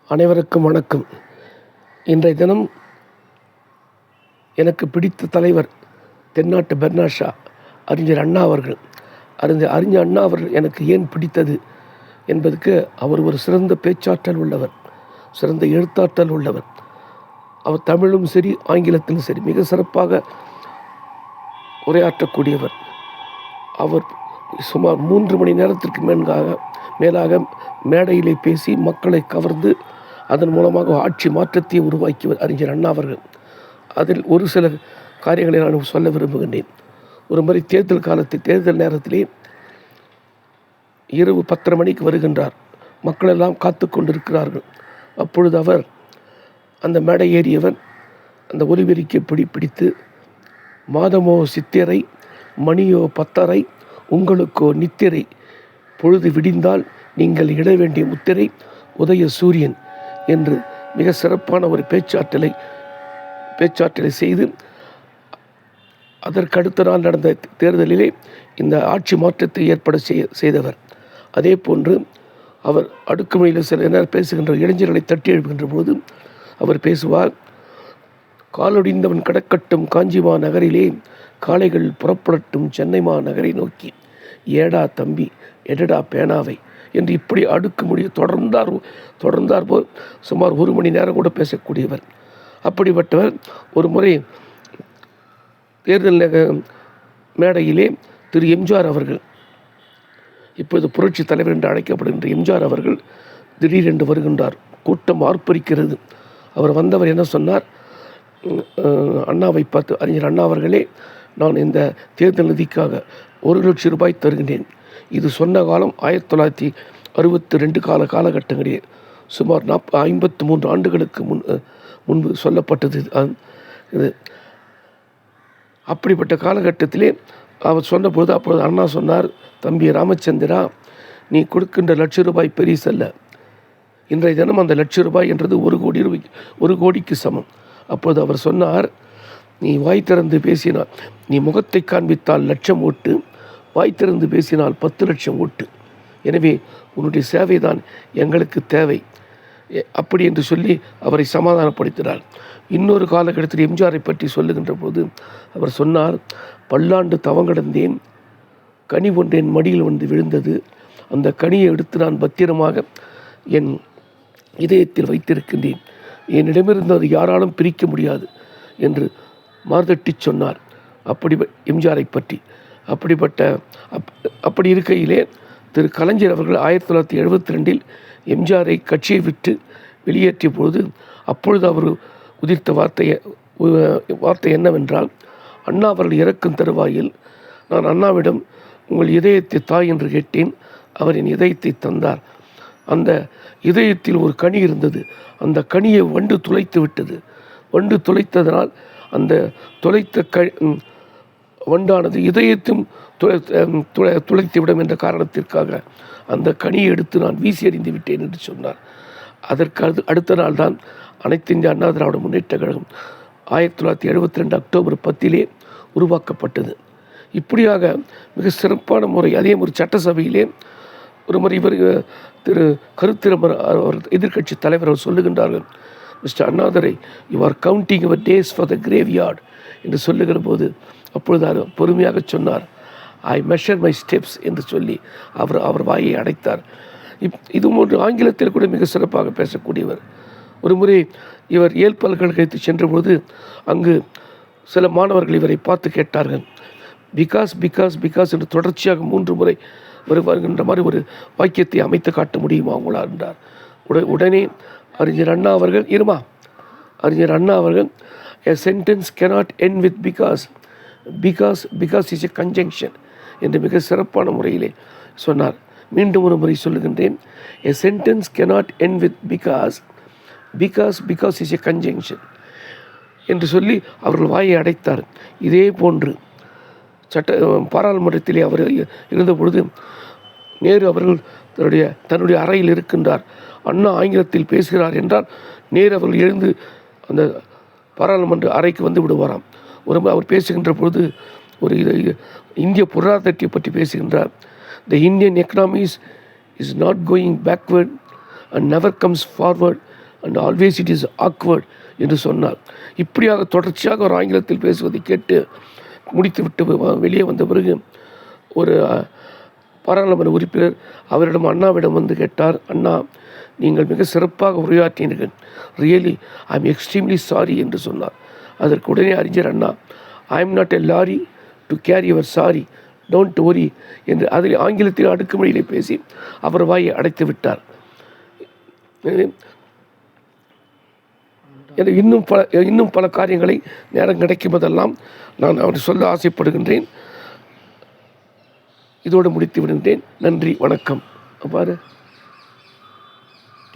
அனைவருக்கும் வணக்கம். இன்றைய தினம் எனக்கு பிடித்த தலைவர் தென்னாட்டு பெர்னாட் ஷா அறிஞர் அண்ணா அவர்கள். அறிஞர் அண்ணா அவர்கள் எனக்கு ஏன் பிடித்தது என்பதற்கு அவர் ஒரு சிறந்த பேச்சாற்றல் உள்ளவர், சிறந்த எழுத்தாற்றல் உள்ளவர். அவர் தமிழும் சரி ஆங்கிலத்திலும் சரி மிக சிறப்பாக உரையாற்றக்கூடியவர். அவர் சுமார் 3 மணி நேரத்திற்கு மேலாக மேடையிலே பேசி மக்களை கவர்ந்து அதன் மூலமாக ஆட்சி மாற்றத்தை உருவாக்கியவர் அறிஞர் அண்ணா அவர்கள். அதில் ஒரு சில காரியங்களை நான் சொல்ல விரும்புகின்றேன். ஒரு முறை தேர்தல் நேரத்திலே இரவு 10:30 மணிக்கு வருகின்றார். மக்களெல்லாம் காத்து கொண்டிருக்கிறார்கள். அப்பொழுது அவர் அந்த மேடை ஏறியவர் அந்த ஒலிபெருக்கை பிடித்து மாதமோ சித்திரை, மணியோ 10:30, உங்களுக்கோ நித்திரை, பொழுது விடிந்தால் நீங்கள் இட வேண்டிய முத்திரை உதய சூரியன் என்று மிக சிறப்பான ஒரு பேச்சாற்றலை செய்து அதற்கு அடுத்த நாள் நடந்த தேர்தலிலே இந்த ஆட்சி மாற்றத்தை ஏற்பட செய்தவர். அதே போன்று அவர் அடுக்குமுறையில் சில நேரம் பேசுகின்ற இளைஞர்களை தட்டி எழுப்புகின்ற போது அவர் பேசுவார். காலொடிந்தவன் கடக்கட்டும் காஞ்சிமா நகரிலே, காளைகள் புறப்படட்டும் சென்னை நகரை நோக்கி, ஏடா தம்பி எடடா பேனாவை என்று இப்படி அடுக்குமொழியை தொடர்ந்தார் போல் சுமார் 1 மணி நேரம் கூட பேசக்கூடியவர். அப்படிப்பட்டவர் ஒரு முறை தேர்தல் மேடையிலே திரு எம்ஜிஆர் அவர்கள், இப்போது புரட்சி தலைவர் என்று அழைக்கப்படுகின்ற எம்ஜிஆர் அவர்கள் திடீரென்று வருகின்றார். கூட்டம் ஆர்ப்பரிக்கிறது. அவர் வந்தவர் என்ன சொன்னார்? அண்ணாவை பார்த்து, அறிஞர் அண்ணா அவர்களே, நான் இந்த தேர்தல் நிதிக்காக 1 லட்சம் ரூபாய் தருகின்றேன். இது சொன்ன காலம் 1962 காலகட்டங்களிலே சுமார் 53 ஆண்டுகளுக்கு முன்பு சொல்லப்பட்டது இது. அப்படிப்பட்ட காலகட்டத்திலே அவர் சொன்னபோது அப்பொழுது அண்ணா சொன்னார், தம்பி ராமச்சந்திரா, நீ கொடுக்கின்ற 1 லட்சம் ரூபாய் பெரிசல்ல. இன்றைய தினம் அந்த 1 லட்சம் ரூபாய் என்றது 1 கோடிக்கு சமம். அப்போது அவர் சொன்னார், நீ வாய் திறந்து பேசினால், நீ முகத்தை காண்பித்தால் 1 லட்சம் ஓட்டு, வாய் திறந்து பேசினால் 10 லட்சம் ஓட்டு. எனவே உன்னுடைய சேவை தான் எங்களுக்கு தேவை அப்படி என்று சொல்லி அவரை சமாதானப்படுத்தினார். இன்னொரு காலகட்டத்தில் எம்ஜிஆரை பற்றி சொல்லுகின்ற போது அவர் சொன்னார், பல்லாண்டு தவங்கடந்தேன், கனி ஒன்றேன் மடியில் வந்து விழுந்தது, அந்த கனியை எடுத்து நான் பத்திரமாக என் இதயத்தில் வைத்திருக்கின்றேன், என்னிடமிருந்து அது யாராலும் பிரிக்க முடியாது என்று மார்தட்டி சொன்னார். அப்படி எம்ஜிஆரை பற்றி அப்படி இருக்கையிலே திரு கலைஞர் அவர்கள் 1972 எம்ஜிஆரை கட்சியை விட்டு வெளியேற்றிய பொழுது அப்பொழுது அவர் உதிர்த்த வார்த்தை என்னவென்றால், அண்ணா அவர்கள் இறக்கும் தருவாயில் நான் அண்ணாவிடம் உங்கள் இதயத்தை தாய் என்று கேட்டேன், அவர் என் இதயத்தை தந்தார். அந்த இதயத்தில் ஒரு கனி இருந்தது, அந்த கனியை வண்டு துளைத்து விட்டது. வண்டு துளைத்ததனால் அந்த துளைத்த வண்டானது இதயத்தும் துளைத்துவிடும் என்ற காரணத்திற்காக அந்த கனியை எடுத்து நான் வீசி எறிந்து விட்டேன் என்று சொன்னார். அதற்கு அடுத்த நாள் தான் அனைத்து இந்திய அண்ணா திராவிட முன்னேற்ற கழகம் 1972 அக்டோபர் 10 உருவாக்கப்பட்டது. இப்படியாக மிக சிறப்பான முறை. அதே ஒரு சட்டசபையிலே ஒரு முறை இவர் திரு கருத்திரமர் அவர் எதிர்கட்சி தலைவர் அவர் சொல்லுகின்றார்கள், mister Annadurai, you are counting your days for the graveyard என்று சொல்லுகிற போது அப்பொழுது பொறுமையாக சொன்னார், ஐ மெஷர் மை ஸ்டெப்ஸ் என்று சொல்லி அவர் வாயை அடைத்தார். இது போன்று ஆங்கிலத்தில் கூட மிக சிறப்பாக பேசக்கூடியவர். ஒரு முறை இவர் ஏல் பல்கலைக்கழகத்தில் சென்றபோது அங்கு சில மாணவர்கள் இவரை பார்த்து கேட்டார்கள், பிகாஸ் பிகாஸ் பிகாஸ் என்று தொடர்ச்சியாக 3 முறை வருகின்ற மாதிரி ஒரு வாக்கியத்தை அமைத்து காட்ட முடியுமா உங்களால் என்றார். உடனே அறிஞர் அண்ணா அவர்கள் a sentence cannot end with because is a conjunction என்று மிக சிறப்பான முறையிலே சொன்னார். மீண்டும் ஒரு முறை சொல்லுகின்றேன், a sentence cannot end with because is a conjunction என்று சொல்லி அவர்கள் வாயை அடைத்தார். இதே போன்று பாராளுமன்றத்திலே அவர் இருந்தபொழுது நேரு அவர்கள் தன்னுடைய அறையில் இருக்கின்றார். அண்ணா ஆங்கிலத்தில் பேசுகிறார் என்றால் நேரு அவர்கள் எழுந்து அந்த பாராளுமன்ற அறைக்கு வந்து விடுவாராம். அவர் பேசுகின்ற பொழுது ஒரு இந்திய பொருளாதாரத்தை பற்றி பேசுகின்றார். The Indian economics is not going backward, and never comes forward and always it is awkward என்று சொன்னார். இப்படியாக தொடர்ச்சியாக ஒரு ஆங்கிலத்தில் பேசுவதை கேட்டு முடித்துவிட்டு வெளியே வந்த பிறகு ஒரு பாராளுமன்ற உறுப்பினர் அவரிடம் அண்ணாவிடம் வந்து கேட்டார், அண்ணா நீங்கள் மிக சிறப்பாக உரையாற்றினீர்கள், really I am extremely sorry என்று சொன்னார். அதற்கு உடனே அறிஞர் Anna, I am not a lorry to carry your sorry, don't worry என்று அதில் ஆங்கிலத்தில் அடுக்குமொழியிலே பேசி அவர் வாயை அடைத்து விட்டார். இன்னும் பல காரியங்களை நேரம் கிடைக்கும் போதெல்லாம் நான் அவர் சொல்ல ஆசைப்படுகின்றேன். இதோடு முடித்து விடுகின்றேன். நன்றி, வணக்கம். பாரு.